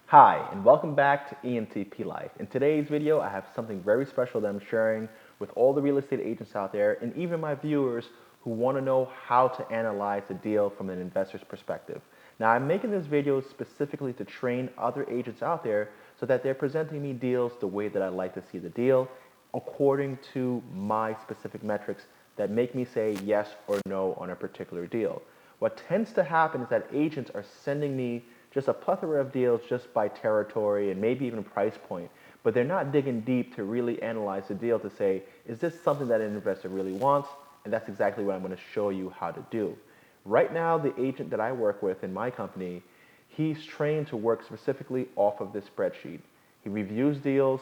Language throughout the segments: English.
Hi, and welcome back to ENTP Life. In today's video, I have something very special that I'm sharing with all the real estate agents out there and even my viewers who want to know how to analyze a deal from an investor's perspective. Now, I'm making this video specifically to train other agents out there so that they're presenting me deals the way that I like to see the deal, according to my specific metrics that make me say yes or no on a particular deal. What tends to happen is that agents are sending me just a plethora of deals just by territory and maybe even price point, but they're not digging deep to really analyze the deal to say, is this something that an investor really wants? And that's exactly what I'm going to show you how to do. Right now, the agent that I work with in my company, he's trained to work specifically off of this spreadsheet. He reviews deals,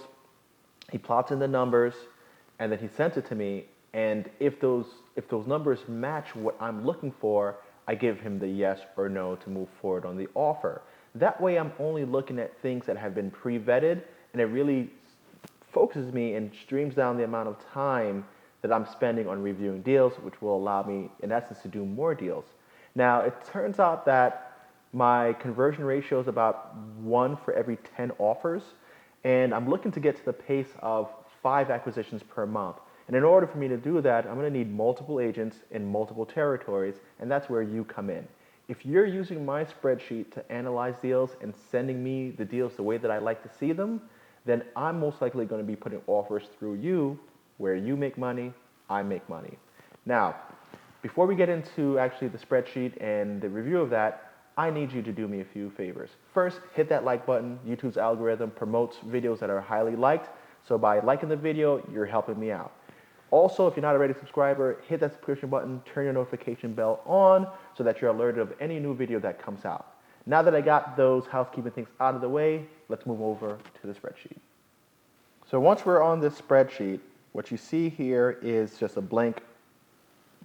he plots in the numbers, and then he sends it to me. And if those numbers match what I'm looking for, I give him the yes or no to move forward on the offer. That way I'm only looking at things that have been pre-vetted, and it really focuses me and streams down the amount of time that I'm spending on reviewing deals, which will allow me, in essence, to do more deals. Now, it turns out that my conversion ratio is about 1 for every 10 offers, and I'm looking to get to the pace of 5 acquisitions per month. And in order for me to do that, I'm going to need multiple agents in multiple territories, and that's where you come in. If you're using my spreadsheet to analyze deals and sending me the deals the way that I like to see them, then I'm most likely going to be putting offers through you, where you make money, I make money. Now, before we get into actually the spreadsheet and the review of that, I need you to do me a few favors. First, hit that like button. YouTube's algorithm promotes videos that are highly liked, so by liking the video, you're helping me out. Also, if you're not already a subscriber, hit that subscription button, turn your notification bell on so that you're alerted of any new video that comes out. Now that I got those housekeeping things out of the way, let's move over to the spreadsheet. So once we're on this spreadsheet, what you see here is just a blank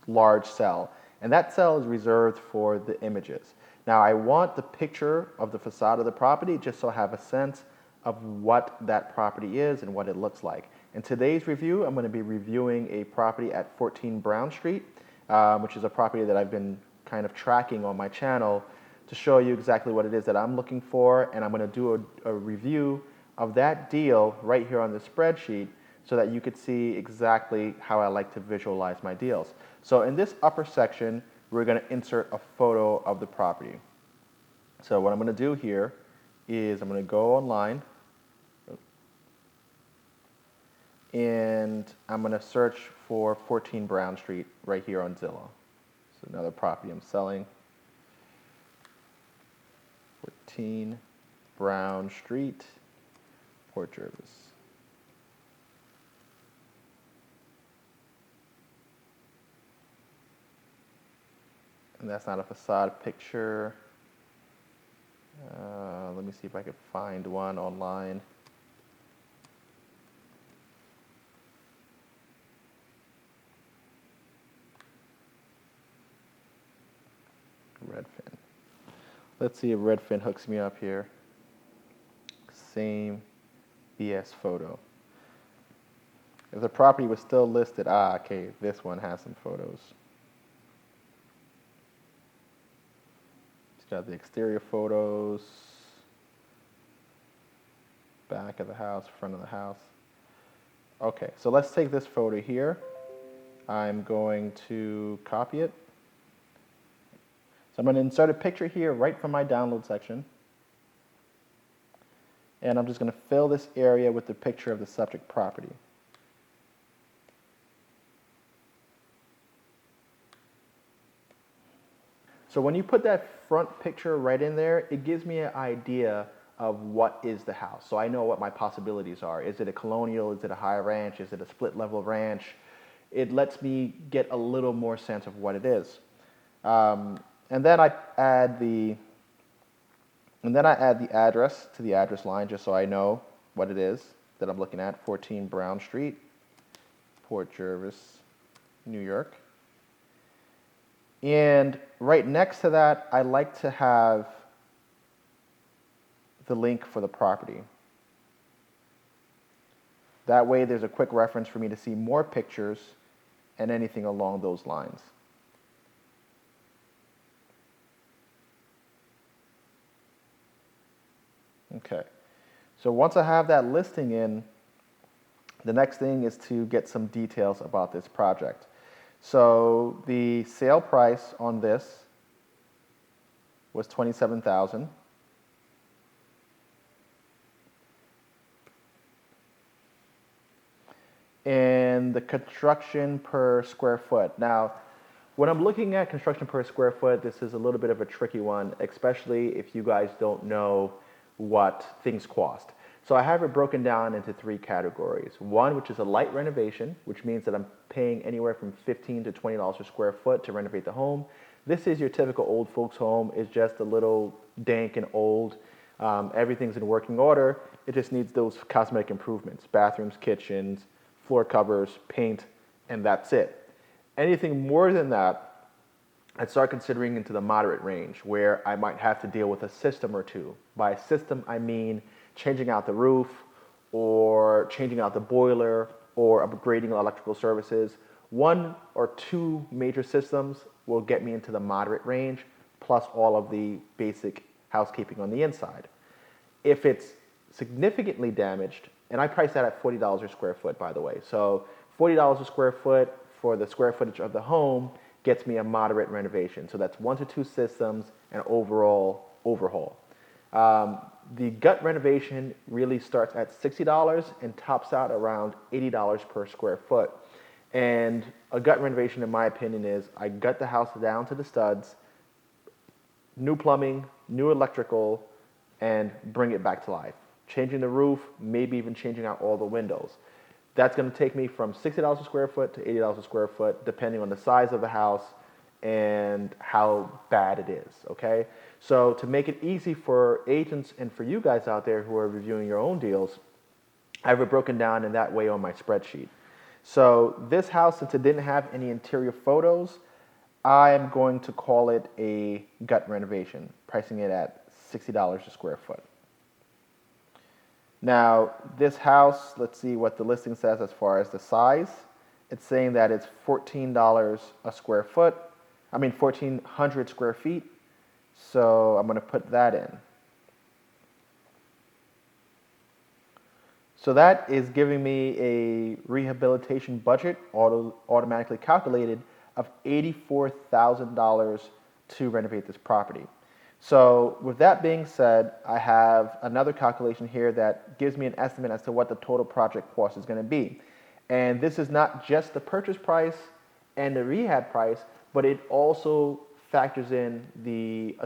large cell, and that cell is reserved for the images. Now I want the picture of the facade of the property just so I have a sense of what that property is and what it looks like. In today's review, I'm going to be reviewing a property at 14 Brown Street, which is a property that I've been kind of tracking on my channel to show you exactly what it is that I'm looking for, and I'm going to do a review of that deal right here on the spreadsheet so that you could see exactly how I like to visualize my deals. So in this upper section, we're going to insert a photo of the property. So what I'm going to do here is I'm going to go online, and I'm going to search for 14 Brown Street right here on Zillow. So another property I'm selling. 14 Brown Street, Port Jervis. And that's not a facade picture. Let me see if I can find one online. Redfin. Let's see if Redfin hooks me up here. Same BS photo. If the property was still listed, okay, this one has some photos. It's got the exterior photos, back of the house, front of the house. Okay, so let's take this photo here. I'm going to copy it. So I'm going to insert a picture here right from my download section. And I'm just going to fill this area with the picture of the subject property. So when you put that front picture right in there, it gives me an idea of what is the house. So I know what my possibilities are. Is it a colonial? Is it a high ranch? Is it a split level ranch? It lets me get a little more sense of what it is. And then I add the address to the address line just so I know what it is that I'm looking at. 14 Brown Street, Port Jervis, New York. And right next to that, I like to have the link for the property. That way there's a quick reference for me to see more pictures and anything along those lines. Okay. So once I have that listing in, the next thing is to get some details about this project. So the sale price on this was $27,000. And the construction per square foot. Now, when I'm looking at construction per square foot, this is a little bit of a tricky one, especially if you guys don't know what things cost. So I have it broken down into three categories. One, which is a light renovation, which means that I'm paying anywhere from $15 to $20 per square foot to renovate the home. This is your typical old folks home. It's just a little dank and old. Everything's in working order. It just needs those cosmetic improvements: bathrooms, kitchens, floor covers, paint, and that's it. Anything more than that, I'd start considering into the moderate range, where I might have to deal with a system or two. By system, I mean changing out the roof, or changing out the boiler, or upgrading electrical services. One or two major systems will get me into the moderate range, plus all of the basic housekeeping on the inside. If it's significantly damaged, and I price that at $40 a square foot, by the way. So $40 a square foot for the square footage of the home gets me a moderate renovation. So that's 1 to 2 systems and overall overhaul. The gut renovation really starts at $60 and tops out around $80 per square foot. And a gut renovation, in my opinion, is I gut the house down to the studs, new plumbing, new electrical, and bring it back to life. Changing the roof, maybe even changing out all the windows. That's going to take me from $60 a square foot to $80 a square foot, depending on the size of the house and how bad it is, okay? So to make it easy for agents and for you guys out there who are reviewing your own deals, I have it broken down in that way on my spreadsheet. So this house, since it didn't have any interior photos, I am going to call it a gut renovation, pricing it at $60 a square foot. Now, this house, let's see what the listing says as far as the size. It's saying that it's $14 a square foot. 1,400 square feet. So I'm going to put that in. So that is giving me a rehabilitation budget, automatically calculated, of $84,000 to renovate this property. So with that being said, I have another calculation here that gives me an estimate as to what the total project cost is going to be. And this is not just the purchase price and the rehab price, but it also factors in the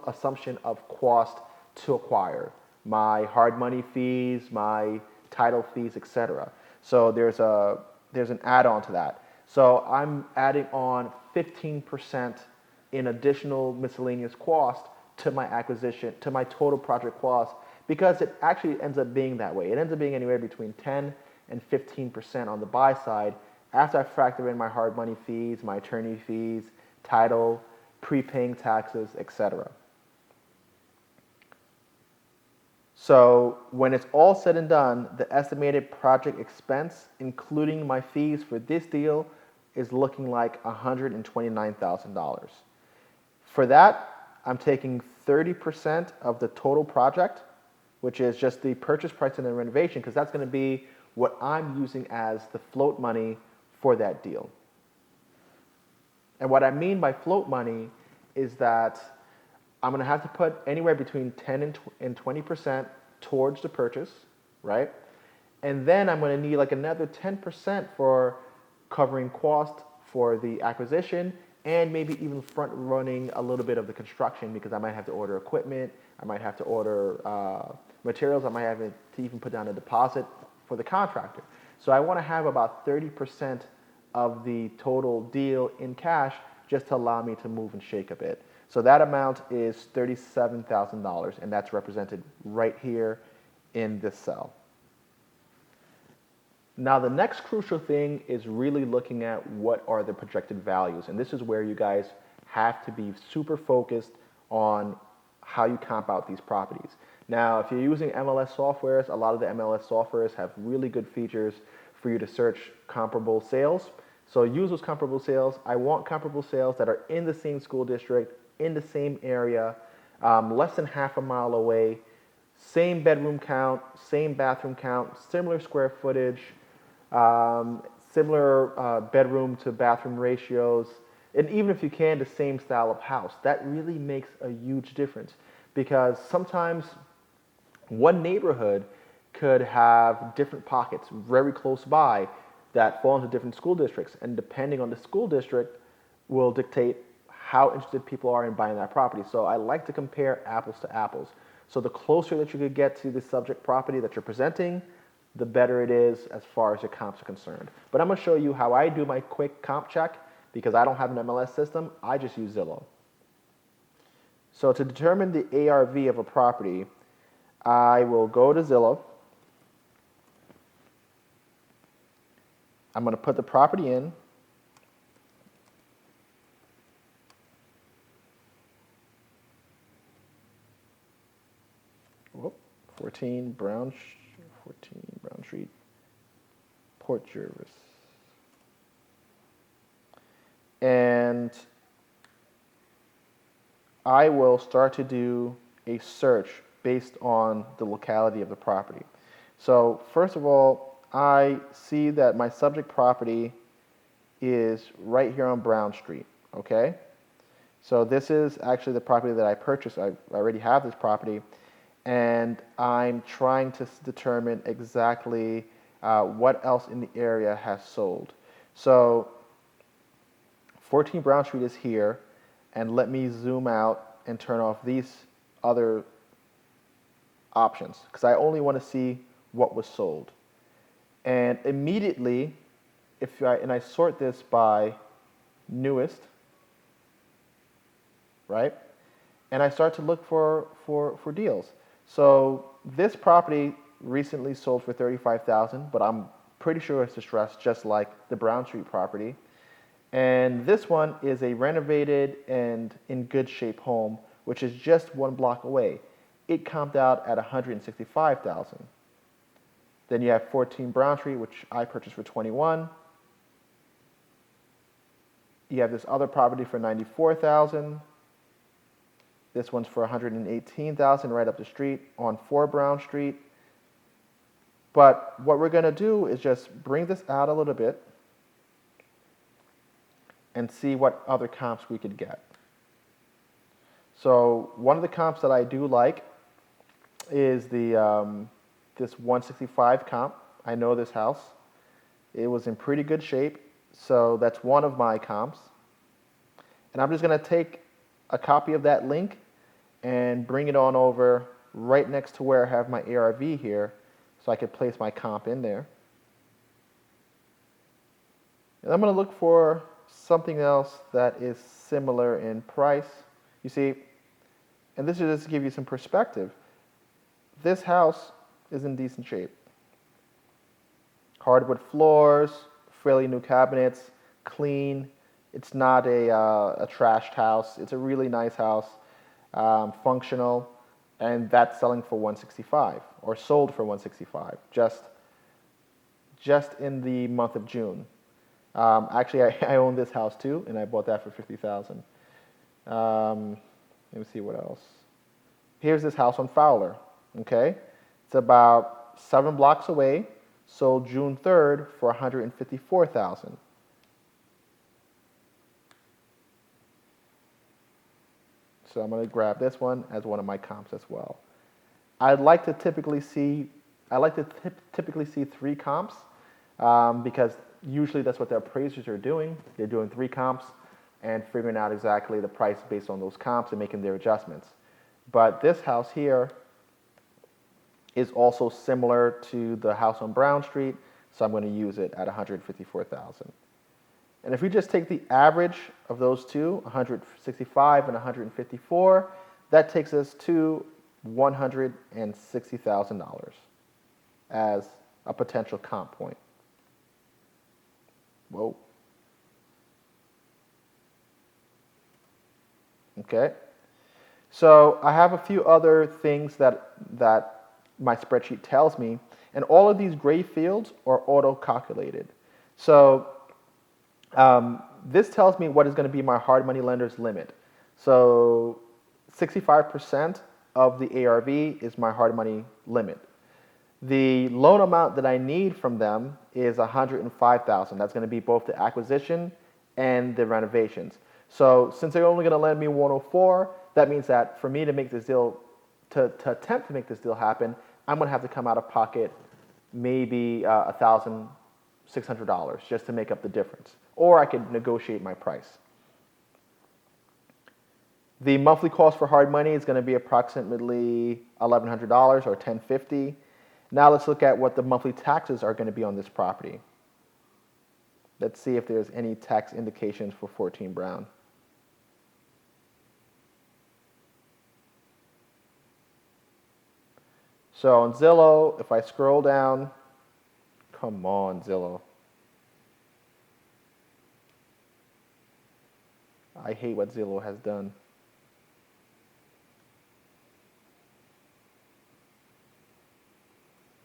assumption of cost to acquire, my hard money fees, my title fees, etc. So there's an add-on to that. So I'm adding on 15% in additional miscellaneous cost to my acquisition, to my total project cost, because it actually ends up being that way. It ends up being anywhere between 10 and 15% on the buy side after I factor in my hard money fees, my attorney fees, title, prepaying taxes, etc. So when it's all said and done, the estimated project expense, including my fees for this deal, is looking like $129,000. For that, I'm taking 30% of the total project, which is just the purchase price and the renovation, because that's going to be what I'm using as the float money for that deal. And what I mean by float money is that I'm going to have to put anywhere between 10 and 20% towards the purchase, right? And then I'm going to need like another 10% for covering cost for the acquisition, and maybe even front running a little bit of the construction, because I might have to order equipment, I might have to order materials, I might have to even put down a deposit for the contractor. So I want to have about 30% of the total deal in cash just to allow me to move and shake a bit. So that amount is $37,000, and that's represented right here in this cell. Now, the next crucial thing is really looking at what are the projected values. And this is where you guys have to be super focused on how you comp out these properties. Now, if you're using MLS softwares, a lot of the MLS softwares have really good features for you to search comparable sales. So use those comparable sales. I want comparable sales that are in the same school district, in the same area, less than half a mile away, same bedroom count, same bathroom count, similar square footage, um, similar bedroom to bathroom ratios, and even if you can, the same style of house. That really makes a huge difference because sometimes one neighborhood could have different pockets very close by that fall into different school districts, and depending on the school district will dictate how interested people are in buying that property. So I like to compare apples to apples. So the closer that you could get to the subject property that you're presenting, the better it is as far as your comps are concerned. But I'm going to show you how I do my quick comp check because I don't have an MLS system. I just use Zillow. So to determine the ARV of a property, I will go to Zillow. I'm going to put the property in. Whoop, 14 Brown Street, Port Jervis. And I will start to do a search based on the locality of the property. So first of all, I see that my subject property is right here on Brown Street, okay? So this is actually the property that I purchased. I already have this property, and I'm trying to determine exactly what else in the area has sold. So 14 Brown Street is here, and let me zoom out and turn off these other options because I only want to see what was sold. And immediately, I sort this by newest, right? And I start to look for deals. So this property recently sold for $35,000, but I'm pretty sure it's distressed, just like the Brown Street property. And this one is a renovated and in good shape home, which is just 1 block away. It comped out at $165,000. Then you have 14 Brown Street, which I purchased for $21,000. You have this other property for $94,000. This one's for $118,000 right up the street on 4 Brown Street. But what we're going to do is just bring this out a little bit and see what other comps we could get. So one of the comps that I do like is this 165 comp. I know this house. It was in pretty good shape, so that's one of my comps. And I'm just going to take a copy of that link and bring it on over right next to where I have my ARV here so I could place my comp in there. And I'm going to look for something else that is similar in price. You see, and this is just to give you some perspective. This house is in decent shape. Hardwood floors, fairly new cabinets, clean. It's not a trashed house. It's a really nice house, functional, and that's selling for $165 or sold for $165 just in the month of June. Actually, I own this house too, and I bought that for $50,000. Let me see what else. Here's this house on Fowler. Okay, it's about 7 blocks away. Sold June 3rd for $154,000. So I'm going to grab this one as one of my comps as well. I like to typically see 3 comps because usually that's what the appraisers are doing. They're doing 3 comps and figuring out exactly the price based on those comps and making their adjustments. But this house here is also similar to the house on Brown Street, so I'm going to use it at $154,000. And if we just take the average of those two, $165,000 and $154,000, that takes us to $160,000 as a potential comp point. Whoa. Okay. So I have a few other things that my spreadsheet tells me, and all of these gray fields are auto-calculated. So this tells me what is going to be my hard money lender's limit. So 65% of the ARV is my hard money limit. The loan amount that I need from them is $105,000. That's going to be both the acquisition and the renovations. So since they're only going to lend me 104, that means that for me to make this deal, to attempt to make this deal happen, I'm going to have to come out of pocket maybe $1,600 just to make up the difference. Or I could negotiate my price. The monthly cost for hard money is going to be approximately $1,100 or $1,050. Now let's look at what the monthly taxes are going to be on this property. Let's see if there's any tax indications for 14 Brown. So on Zillow, if I scroll down, come on Zillow. I hate what Zillow has done.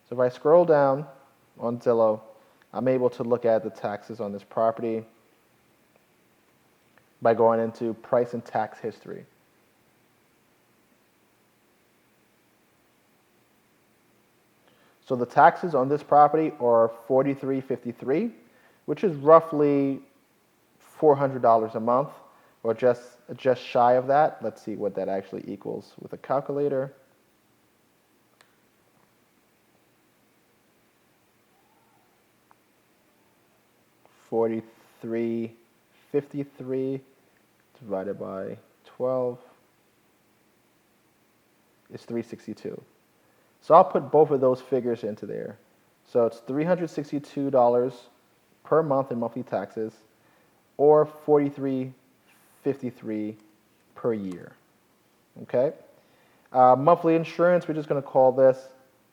So if I scroll down on Zillow, I'm able to look at the taxes on this property by going into price and tax history. So the taxes on this property are $43.53, which is roughly $400 a month, or just shy of that. Let's see what that actually equals with a calculator. $43.53 divided by 12 is $362. So I'll put both of those figures into there. So it's $362 per month in monthly taxes, or $43.53 per year. Okay. Monthly insurance, we're just going to call this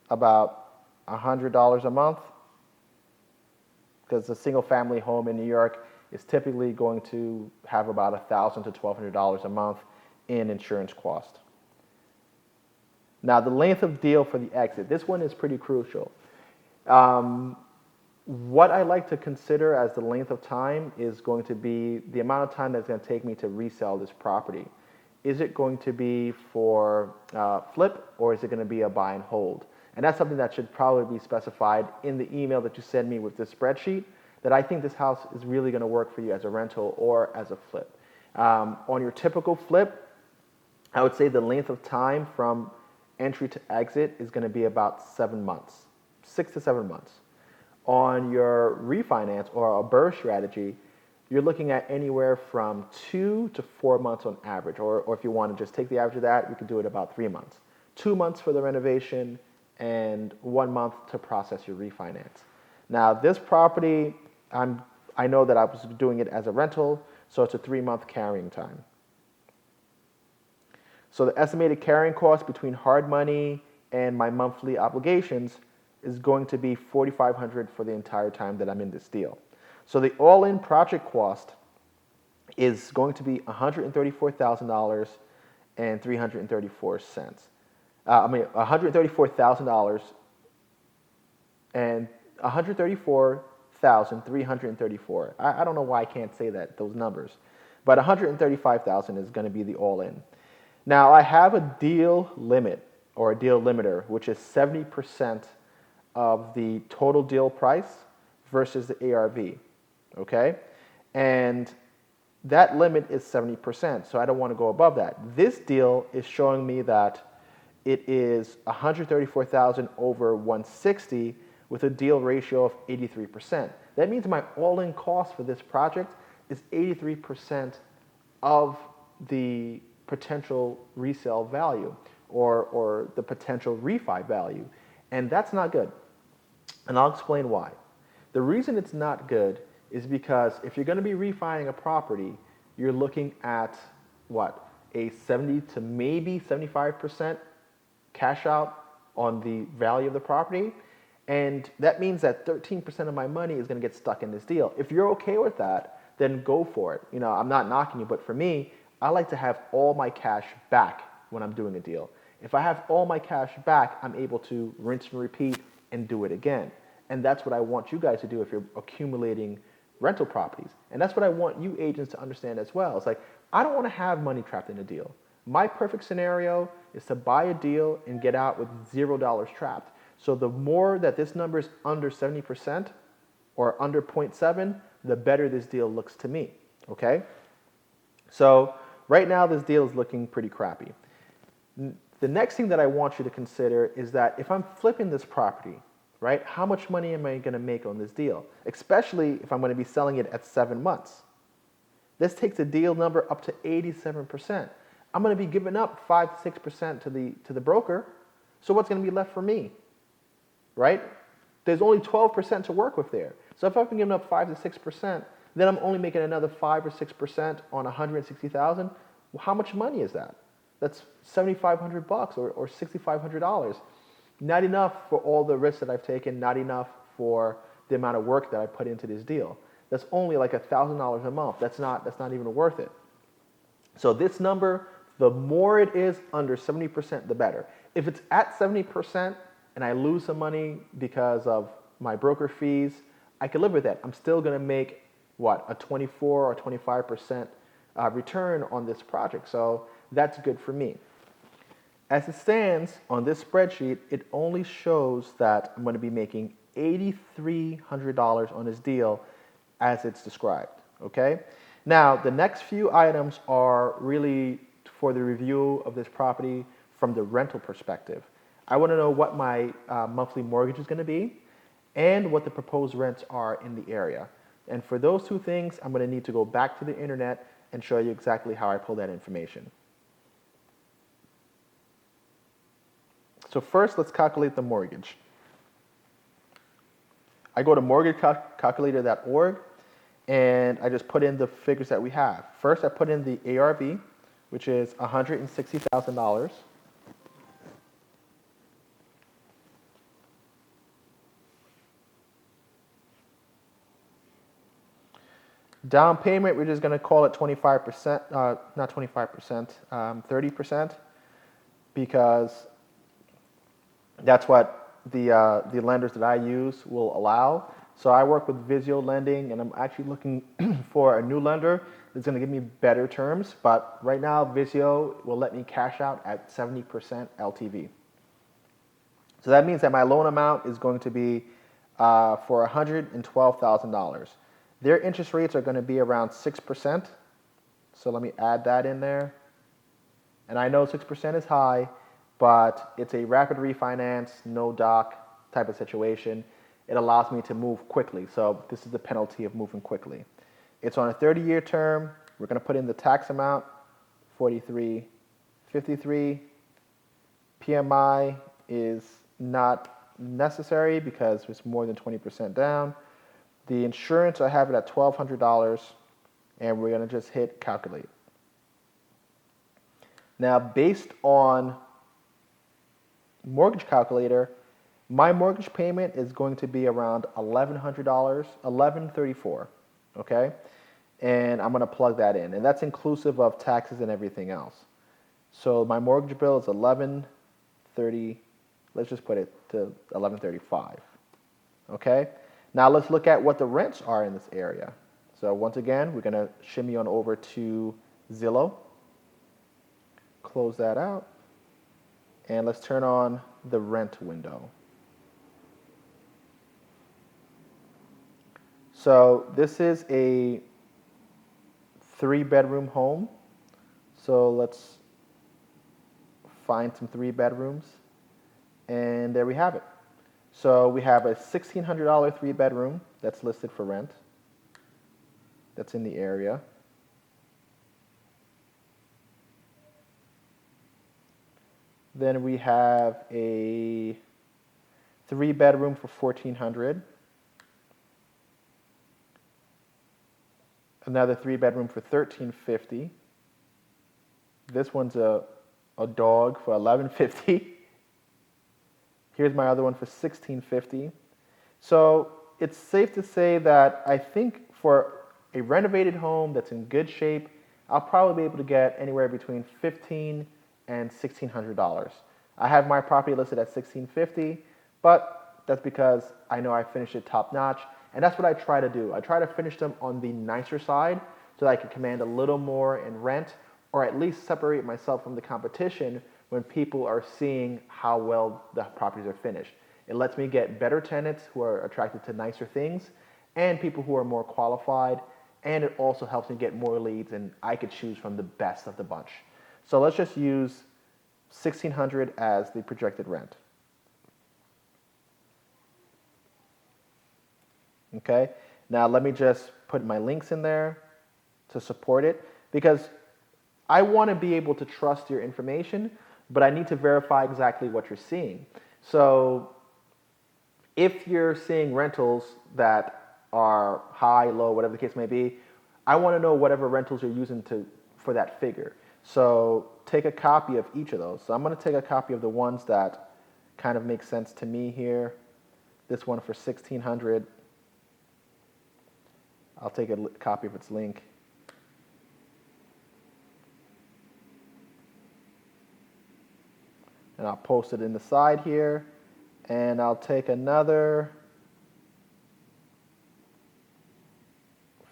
about $100 a month, because a single-family home in New York is typically going to have about $1,000 to $1,200 a month in insurance cost. Now, the length of deal for the exit. This one is pretty crucial. What I like to consider as the length of time is going to be the amount of time that's going to take me to resell this property. Is it going to be for flip, or is it going to be a buy and hold? And that's something that should probably be specified in the email that you send me with this spreadsheet, that I think this house is really going to work for you as a rental or as a flip. On your typical flip, I would say the length of time from entry to exit is going to be about 7 months, 6 to 7 months. On your refinance or a BRRRR strategy, you're looking at anywhere from 2 to 4 months on average, or if you want to just take the average of that, you can do it about 3 months. 2 months for the renovation and 1 month to process your refinance. Now, this property, I know that I was doing it as a rental, so it's a 3-month carrying time. So the estimated carrying cost between hard money and my monthly obligations is going to be $4,500 for the entire time that I'm in this deal. So the all-in project cost is going to be $134,000 and 334 cents. $134,000 and $134,334. I don't know why I can't say those numbers, but $135,000 is going to be the all-in. Now, I have a deal limit or a deal limiter, which is 70% of the total deal price versus the ARV, okay? And that limit is 70%, so I don't want to go above that. This deal is showing me that it is $134,000 over $160 with a deal ratio of 83%. That means my all-in cost for this project is 83% of the potential resale value or the potential refi value. And that's not good. And I'll explain why. The reason it's not good is because if you're going to be refining a property, you're looking at what? A 70 to maybe 75% cash out on the value of the property. And that means that 13% of my money is going to get stuck in this deal. If you're okay with that, then go for it. You know, I'm not knocking you, but for me, I like to have all my cash back when I'm doing a deal. If I have all my cash back, I'm able to rinse and repeat and do it again. And that's what I want you guys to do if you're accumulating rental properties. And that's what I want you agents to understand as well. It's like, I don't want to have money trapped in a deal. My perfect scenario is to buy a deal and get out with $0 trapped. So the more that this number is under 70% or under 0.7, the better this deal looks to me, okay? So right now this deal is looking pretty crappy. The next thing that I want you to consider is that if I'm flipping this property, right, how much money am I going to make on this deal? Especially if I'm going to be selling it at 7 months. This takes a deal number up to 87%. I'm going to be giving up 5 to 6% to the broker. So what's going to be left for me, right? There's only 12% to work with there. So if I've been giving up 5 to 6%, then I'm only making another 5 or 6% on 160,000. Well, how much money is that? That's $7,500 or $6,500. Not enough for all the risks that I've taken, not enough for the amount of work that I put into this deal. That's only like $1,000 a month. That's not even worth it. So this number, the more it is under 70%, the better. If it's at 70% and I lose some money because of my broker fees, I can live with that. I'm still going to make, what, a 24 or 25% return on this project. So that's good for me. As it stands on this spreadsheet, it only shows that I'm going to be making $8,300 on this deal as it's described, okay? Now, the next few items are really for the review of this property from the rental perspective. I want to know what my monthly mortgage is going to be and what the proposed rents are in the area. And for those two things, I'm going to need to go back to the internet and show you exactly how I pull that information. So first, let's calculate the mortgage. I go to mortgagecalculator.org and I just put in the figures that we have. First, I put in the ARV, which is $160,000. Down payment, we're just going to call it 25%, not 25%, 30%, because that's what the lenders that I use will allow. So I work with Visio Lending, and I'm actually looking for a new lender that's going to give me better terms. But right now, Visio will let me cash out at 70% LTV. So that means that my loan amount is going to be for $112,000. Their interest rates are going to be around 6%. So let me add that in there. And I know 6% is high, but it's a rapid refinance, no doc type of situation. It allows me to move quickly. So this is the penalty of moving quickly. It's on a 30-year term. We're going to put in the tax amount, $43.53. PMI is not necessary because it's more than 20% down. The insurance, I have it at $1,200, and we're going to just hit calculate. Now, based on mortgage calculator, my mortgage payment is going to be around $1,100, $1,134, okay? And I'm going to plug that in, and that's inclusive of taxes and everything else. So my mortgage bill is $1,130. Let's just put it to $1,135, okay? Now let's look at what the rents are in this area. So once again, we're going to shimmy on over to Zillow, close that out, and let's turn on the rent window. So this is a 3-bedroom home. So let's find some 3 bedrooms, and there we have it. So we have a $1,600 3-bedroom that's listed for rent. That's in the area. Then we have a 3-bedroom for $1,400. Another 3-bedroom for $1,350. This one's a dog for $1,150. Here's my other one for $1,650. So it's safe to say that I think for a renovated home that's in good shape, I'll probably be able to get anywhere between $1,500 and $1,600. I have my property listed at $1,650, but that's because I know I finished it top notch, and that's what I try to do. I try to finish them on the nicer side so that I can command a little more in rent, or at least separate myself from the competition when people are seeing how well the properties are finished. It lets me get better tenants who are attracted to nicer things and people who are more qualified, and it also helps me get more leads, and I could choose from the best of the bunch. So let's just use 1,600 as the projected rent. Okay, now let me just put my links in there to support it, because I want to be able to trust your information, but I need to verify exactly what you're seeing. So if you're seeing rentals that are high, low, whatever the case may be, I want to know whatever rentals you're using for that figure. So take a copy of each of those. So I'm going to take a copy of the ones that kind of make sense to me here. This one for 1,600. I'll take a copy of its link. And I'll post it in the side here. And I'll take another,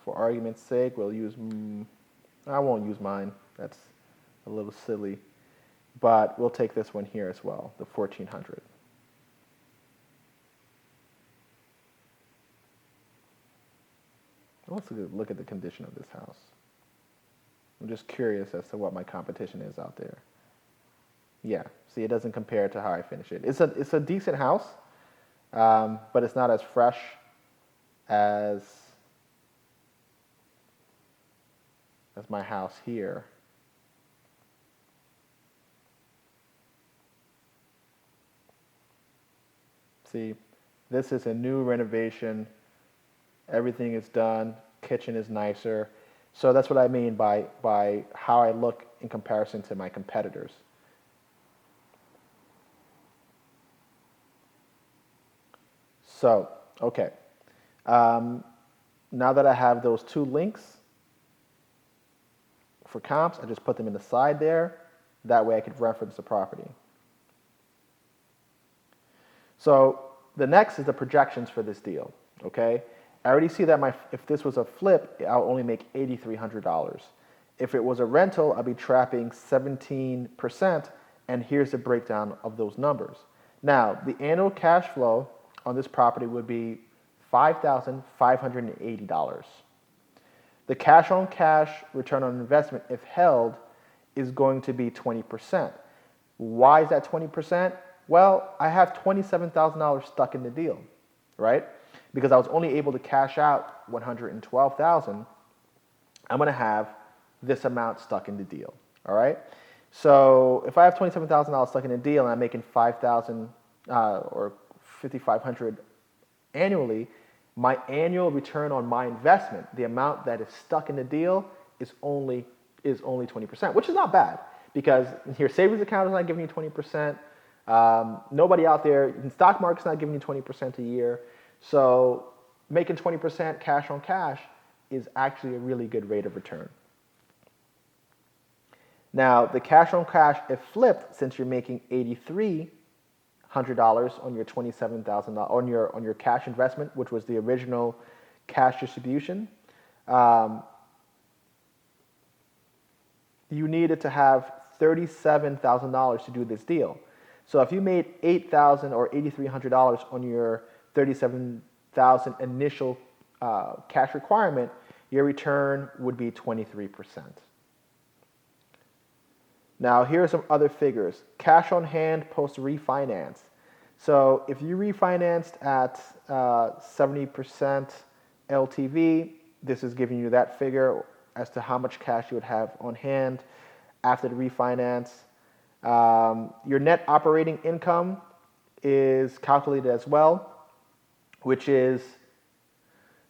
for argument's sake, we'll use, I won't use mine. That's a little silly. But we'll take this one here as well, the 1,400. Let's look at the condition of this house. I'm just curious as to what my competition is out there. Yeah, see, it doesn't compare to how I finish it. It's a decent house, but it's not as fresh as my house here. See, this is a new renovation. Everything is done. Kitchen is nicer. So that's what I mean by how I look in comparison to my competitors. So, okay. Now that I have those two links for comps, I just put them in the side there. That way I could reference the property. So the next is the projections for this deal, okay? I already see that if this was a flip, I'll only make $8,300. If it was a rental, I'll be trapping 17%, and here's the breakdown of those numbers. Now, the annual cash flow on this property would be $5,580. The cash on cash return on investment, if held, is going to be 20%. Why is that 20%? Well, I have $27,000 stuck in the deal, right? Because I was only able to cash out $112,000, I'm going to have this amount stuck in the deal, all right? So if I have $27,000 stuck in the deal and I'm making $5,000 or $5,500 annually, my annual return on my investment, the amount that is stuck in the deal, is only 20%, which is not bad, because your savings account is not giving you 20%. Nobody out there in the stock market's not giving you 20% a year. So making 20% cash on cash is actually a really good rate of return. Now, the cash on cash, if flipped, since you're making $8,300 on your $27,000 on your cash investment, which was the original cash distribution, you needed to have $37,000 to do this deal. So if you made $8,000 or $8,300 on your $37,000 initial cash requirement, your return would be 23%. Now, here are some other figures. Cash on hand post refinance. So if you refinanced at 70% LTV, this is giving you that figure as to how much cash you would have on hand after the refinance. Your net operating income is calculated as well, which is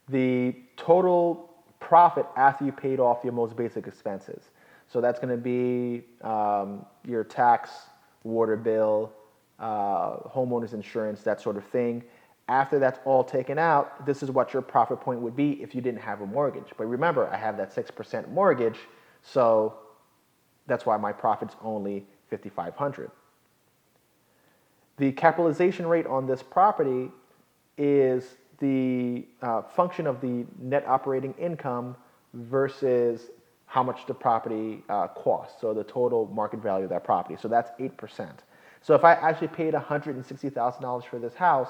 the total profit after you paid off your most basic expenses. So that's going to be your tax, water bill, homeowner's insurance, that sort of thing. After that's all taken out, this is what your profit point would be if you didn't have a mortgage. But remember, I have that 6% mortgage, so that's why my profit's only $5,500. The capitalization rate on this property is the function of the net operating income versus how much the property costs, so the total market value of that property. So that's 8%. So if I actually paid $160,000 for this house,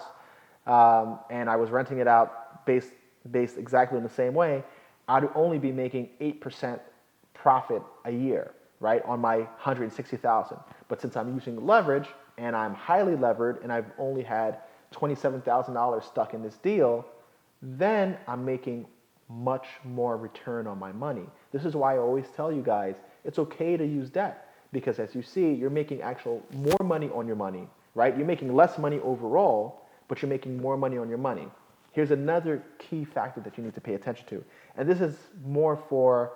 and I was renting it out based exactly in the same way, I'd only be making 8% profit a year, right, on my 160,000. But since I'm using leverage and I'm highly levered and I've only had $27,000 stuck in this deal, then I'm making much more return on my money. This is why I always tell you guys, it's okay to use debt, because as you see, you're making actual more money on your money, right? You're making less money overall, but you're making more money on your money. Here's another key factor that you need to pay attention to. And this is more for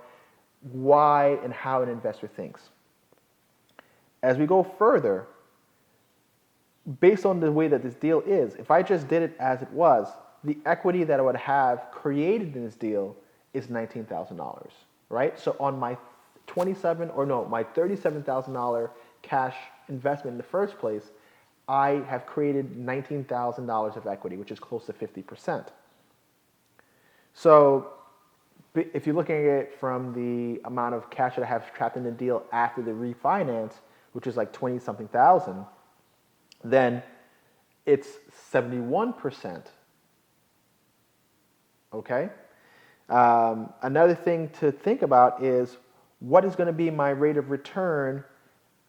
why and how an investor thinks. As we go further, based on the way that this deal is, if I just did it as it was, the equity that I would have created in this deal is $19,000, right? So on my my $37,000 cash investment in the first place, I have created $19,000 of equity, which is close to 50%. So if you're looking at it from the amount of cash that I have trapped in the deal after the refinance, which is like 20-something thousand, then it's 71%. Okay? Another thing to think about is, what is going to be my rate of return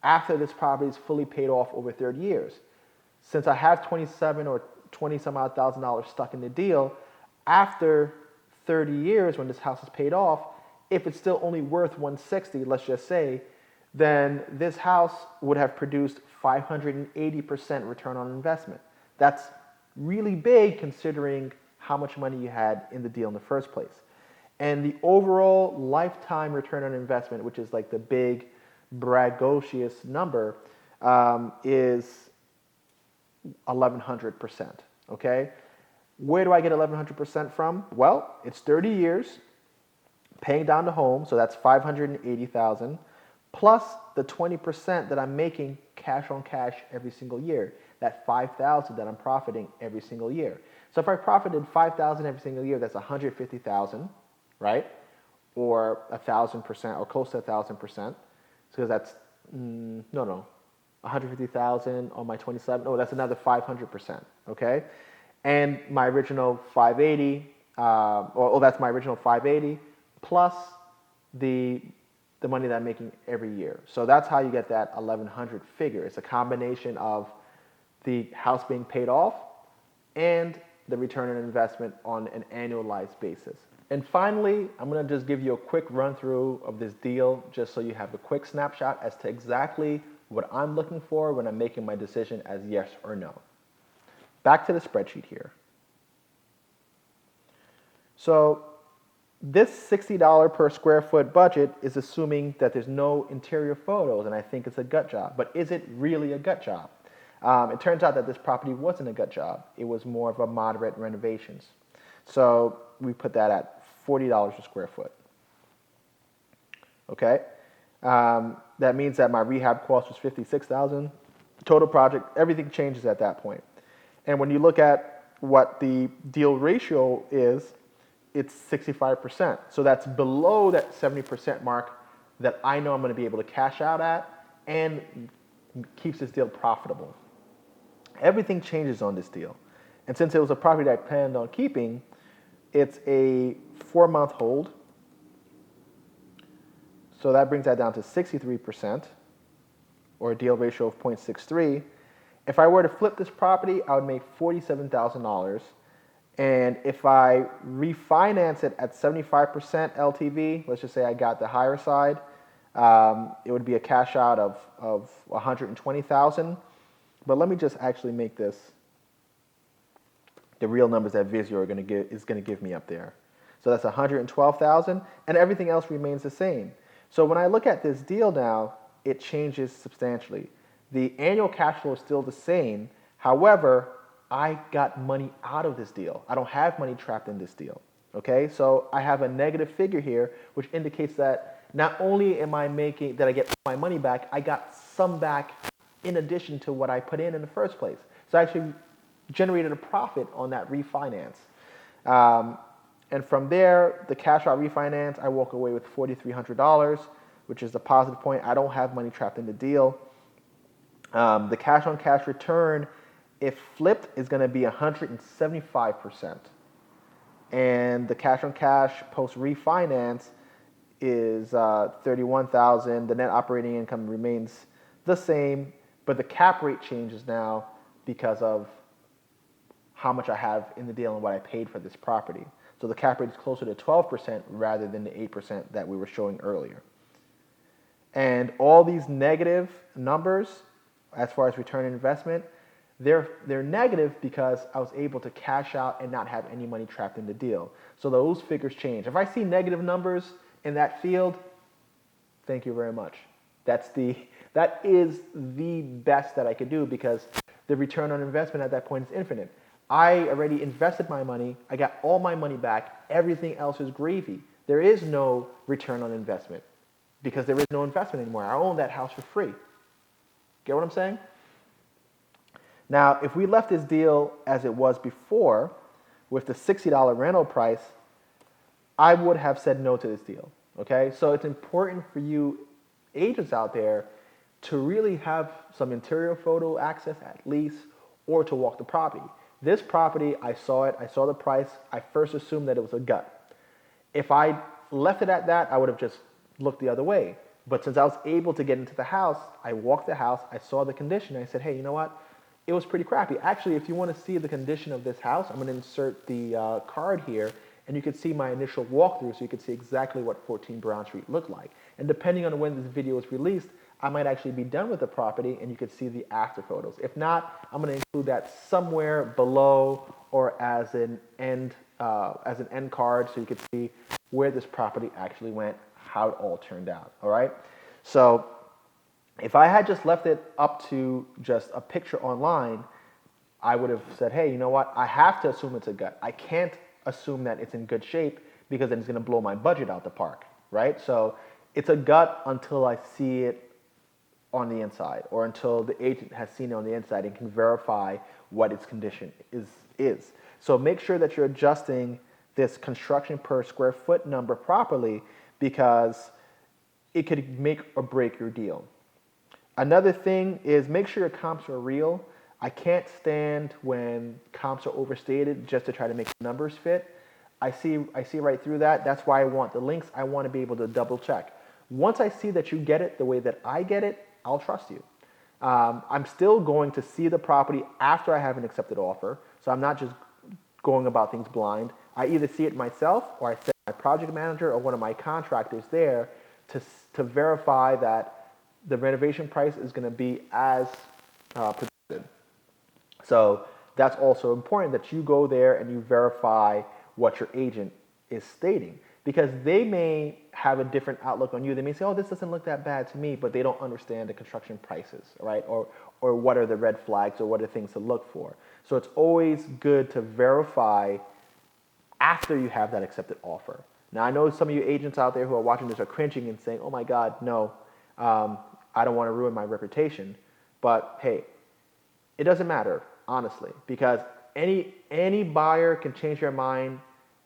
after this property is fully paid off over 30 years? Since I have 27 or 20 some odd thousand dollars stuck in the deal, after 30 years when this house is paid off, if it's still only worth 160, let's just say, then this house would have produced 580% return on investment. That's really big considering how much money you had in the deal in the first place. And the overall lifetime return on investment, which is like the big braggadocious number, is 1,100%. Okay? Where do I get 1,100% from? Well, it's 30 years paying down the home, so that's $580,000, plus the 20% that I'm making cash on cash every single year, that $5,000 that I'm profiting every single year. So if I profited $5,000 every single year, that's $150,000, right? Or 1,000%, or close to 1,000%. So that's, 150,000 on my 27. Oh, that's another 500%, okay? And my original 580, that's my original 580 plus the money that I'm making every year. So that's how you get that 1,100 figure. It's a combination of the house being paid off and the return on investment on an annualized basis. And finally, I'm going to just give you a quick run through of this deal just so you have a quick snapshot as to exactly what I'm looking for when I'm making my decision as yes or no. Back to the spreadsheet here. So this $60 per square foot budget is assuming that there's no interior photos, and I think it's a gut job. But is it really a gut job? It turns out that this property wasn't a gut job. It was more of a moderate renovations. So we put that at $40 a square foot. Okay? That means that my rehab cost was $56,000. Total project, everything changes at that point. And when you look at what the deal ratio is, it's 65%. So that's below that 70% mark that I know I'm going to be able to cash out at and keeps this deal profitable. Everything changes on this deal. And since it was a property that I planned on keeping, it's a 4-month hold. So that brings that down to 63%, or a deal ratio of 0.63. If I were to flip this property, I would make $47,000. And if I refinance it at 75% LTV, let's just say I got the higher side, it would be a cash out of $120,000. But let me just actually make this the real numbers that Visio is going to give me up there. So that's $112,000, and everything else remains the same. So when I look at this deal now, it changes substantially. The annual cash flow is still the same. However, I got money out of this deal. I don't have money trapped in this deal. Okay, so I have a negative figure here, which indicates that not only am I making that I get my money back, I got some back in addition to what I put in the first place. So I actually generated a profit on that refinance. And from there, the cash out refinance, I walk away with $4,300, which is a positive point. I don't have money trapped in the deal. The cash on cash return, if flipped, is going to be 175%. And the cash on cash post refinance is 31,000. The net operating income remains the same, but the cap rate changes now because of how much I have in the deal and what I paid for this property. So the cap rate is closer to 12% rather than the 8% that we were showing earlier. And all these negative numbers, as far as return on investment, they're negative because I was able to cash out and not have any money trapped in the deal. So those figures change. If I see negative numbers in that field, thank you very much. That is the best that I could do because the return on investment at that point is infinite. I already invested my money. I got all my money back. Everything else is gravy. There is no return on investment because there is no investment anymore. I own that house for free. Get what I'm saying? Now, if we left this deal as it was before with the $60 rental price, I would have said no to this deal. Okay? So it's important for you agents out there to really have some interior photo access at least, or to walk the property. This property, I saw it, I saw the price, I first assumed that it was a gut. If I left it at that, I would have just looked the other way. But since I was able to get into the house, I walked the house, I saw the condition, I said, hey, you know what? It was pretty crappy. Actually, if you want to see the condition of this house, I'm going to insert the card here, and you can see my initial walkthrough so you can see exactly what 14 Brown Street looked like. And depending on when this video is released, I might actually be done with the property and you can see the after photos. If not, I'm going to include that somewhere below or as an end card so you can see where this property actually went, how it all turned out. All right. So if I had just left it up to just a picture online, I would have said, hey, you know what? I have to assume it's a gut. I can't assume that it's in good shape because then it's going to blow my budget out the park. Right. So it's a gut until I see it on the inside or until the agent has seen it on the inside and can verify what its condition is. So make sure that you're adjusting this construction per square foot number properly because it could make or break your deal. Another thing is make sure your comps are real. I can't stand when comps are overstated just to try to make the numbers fit. I see right through that. That's why I want the links. I want to be able to double check. Once I see that you get it the way that I get it, I'll trust you. I'm still going to see the property after I have an accepted offer, so I'm not just going about things blind. I either see it myself or I send my project manager or one of my contractors there to verify that the renovation price is going to be as predicted. So that's also important that you go there and you verify what your agent is stating, because they may have a different outlook on you. They may say, oh, this doesn't look that bad to me, but they don't understand the construction prices, right? Or what are the red flags or what are things to look for. So it's always good to verify after you have that accepted offer. Now, I know some of you agents out there who are watching this are cringing and saying, oh my God, no, I don't want to ruin my reputation. But hey, it doesn't matter, honestly, because any buyer can change their mind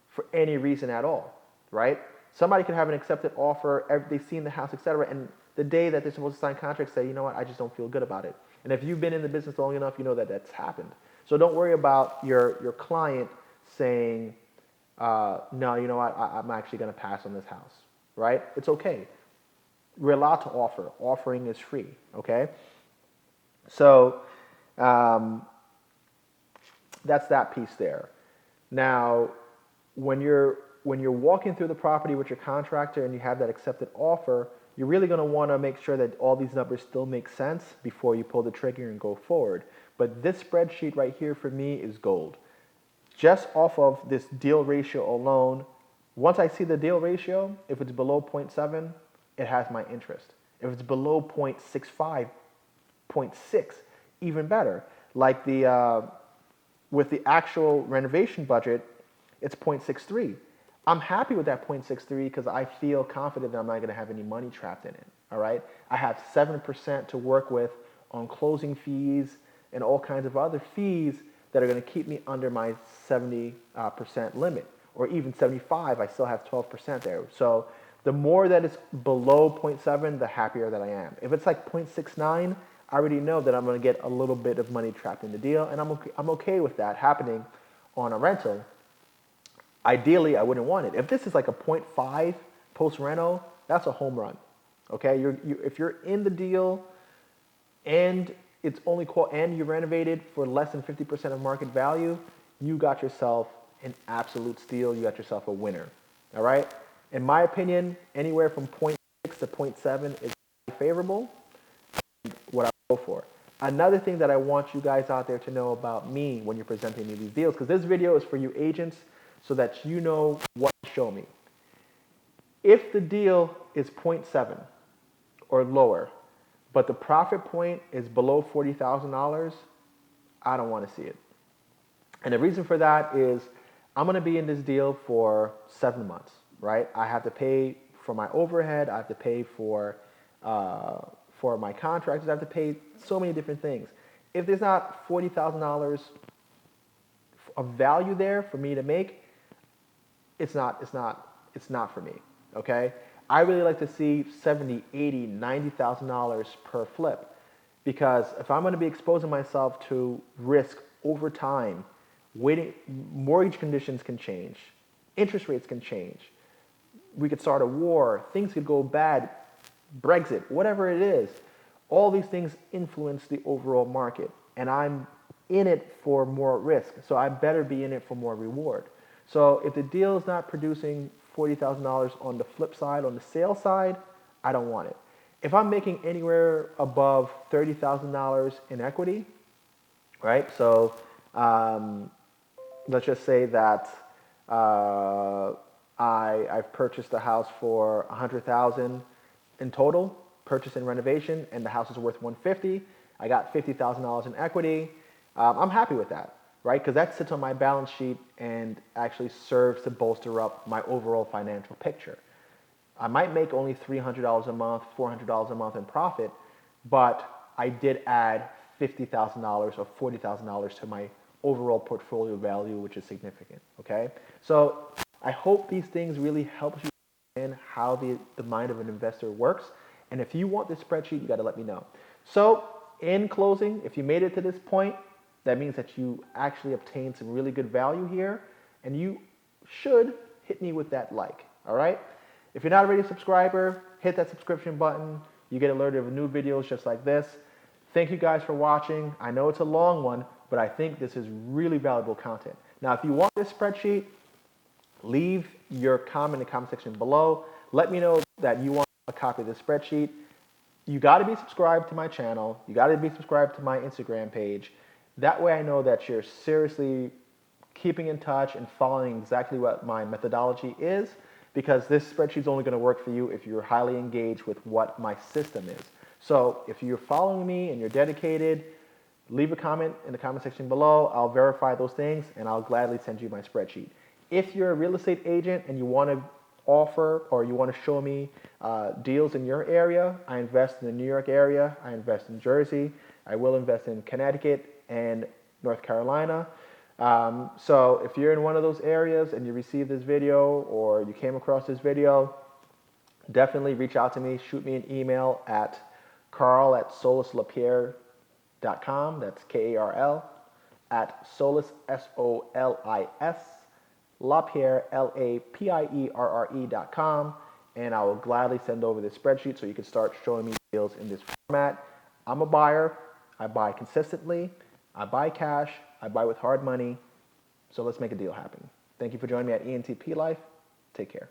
for any reason at all, right? Somebody could have an accepted offer, they've seen the house, etc., and the day that they're supposed to sign contracts say, you know what, I just don't feel good about it. And if you've been in the business long enough, you know that that's happened. So don't worry about your client saying, no, you know what, I'm actually going to pass on this house, right? It's okay. We're allowed to offer. Offering is free, okay? So that's that piece there. Now, when you're walking through the property with your contractor and you have that accepted offer, you're really going to want to make sure that all these numbers still make sense before you pull the trigger and go forward. But this spreadsheet right here for me is gold. Just off of this deal ratio alone, once I see the deal ratio, if it's below 0.7, it has my interest. If it's below 0.65, 0.6, even better. Like with the actual renovation budget, it's 0.63. I'm happy with that 0.63 because I feel confident that I'm not going to have any money trapped in it, all right? I have 7% to work with on closing fees and all kinds of other fees that are going to keep me under my 70% limit. or even 75, I still have 12% there. So the more that it's below 0.7, the happier that I am. If it's like 0.69, I already know that I'm going to get a little bit of money trapped in the deal, and I'm okay with that happening on a rental. Ideally, I wouldn't want it. If this is like a 0.5 post-reno, that's a home run. Okay, if you're in the deal and it's only and you renovated for less than 50% of market value, you got yourself an absolute steal. You got yourself a winner. All right. In my opinion, anywhere from 0.6 to 0.7 is favorable. What I go for. Another thing that I want you guys out there to know about me when you're presenting me these deals, because this video is for you agents, so that you know what to show me. If the deal is 0.7 or lower, but the profit point is below $40,000, I don't want to see it. And the reason for that is I'm going to be in this deal for 7 months, right? I have to pay for my overhead. I have to pay for my contractors. I have to pay so many different things. If there's not $40,000 of value there for me to make, it's not for me. Okay, I really like to see $70,000, $80,000, $90,000 per flip, because if I'm going to be exposing myself to risk over time, mortgage conditions can change, interest rates can change, we could start a war, things could go bad, Brexit, whatever it is, all these things influence the overall market, and I'm in it for more risk, so I better be in it for more reward. So if the deal is not producing $40,000 on the flip side, on the sale side, I don't want it. If I'm making anywhere above $30,000 in equity, right? So let's just say that I've purchased a house for $100,000 in total, purchase and renovation, and the house is worth $150,000. I got $50,000 in equity. I'm happy with that. Right? Because that sits on my balance sheet and actually serves to bolster up my overall financial picture. I might make only $300 a month, $400 a month in profit, but I did add $50,000 or $40,000 to my overall portfolio value, which is significant. Okay? So I hope these things really help you understand how the mind of an investor works. And if you want this spreadsheet, you got to let me know. So in closing, if you made it to this point, that means that you actually obtained some really good value here, and you should hit me with that like, all right? If you're not already a subscriber, hit that subscription button. You get alerted of new videos just like this. Thank you guys for watching. I know it's a long one, but I think this is really valuable content. Now, if you want this spreadsheet, leave your comment in the comment section below. Let me know that you want a copy of this spreadsheet. You got to be subscribed to my channel. You got to be subscribed to my Instagram page. That way I know that you're seriously keeping in touch and following exactly what my methodology is, because this spreadsheet is only going to work for you if you're highly engaged with what my system is. So if you're following me and you're dedicated, leave a comment in the comment section below. I'll verify those things and I'll gladly send you my spreadsheet. If you're a real estate agent and you want to offer or you want to show me deals in your area, I invest in the New York area, I invest in Jersey, I will invest in Connecticut and North Carolina. So if you're in one of those areas and you received this video or you came across this video, definitely reach out to me. Shoot me an email at carl@solislapierre.com. That's K-A-R-L at Solis, S-O-L-I-S, Lapierre, L-A-P-I-E-R-R-E.com, and I will gladly send over this spreadsheet so you can start showing me deals in this format. I'm a buyer. I buy consistently. I buy cash. I buy with hard money. So let's make a deal happen. Thank you for joining me at ENTP Life. Take care.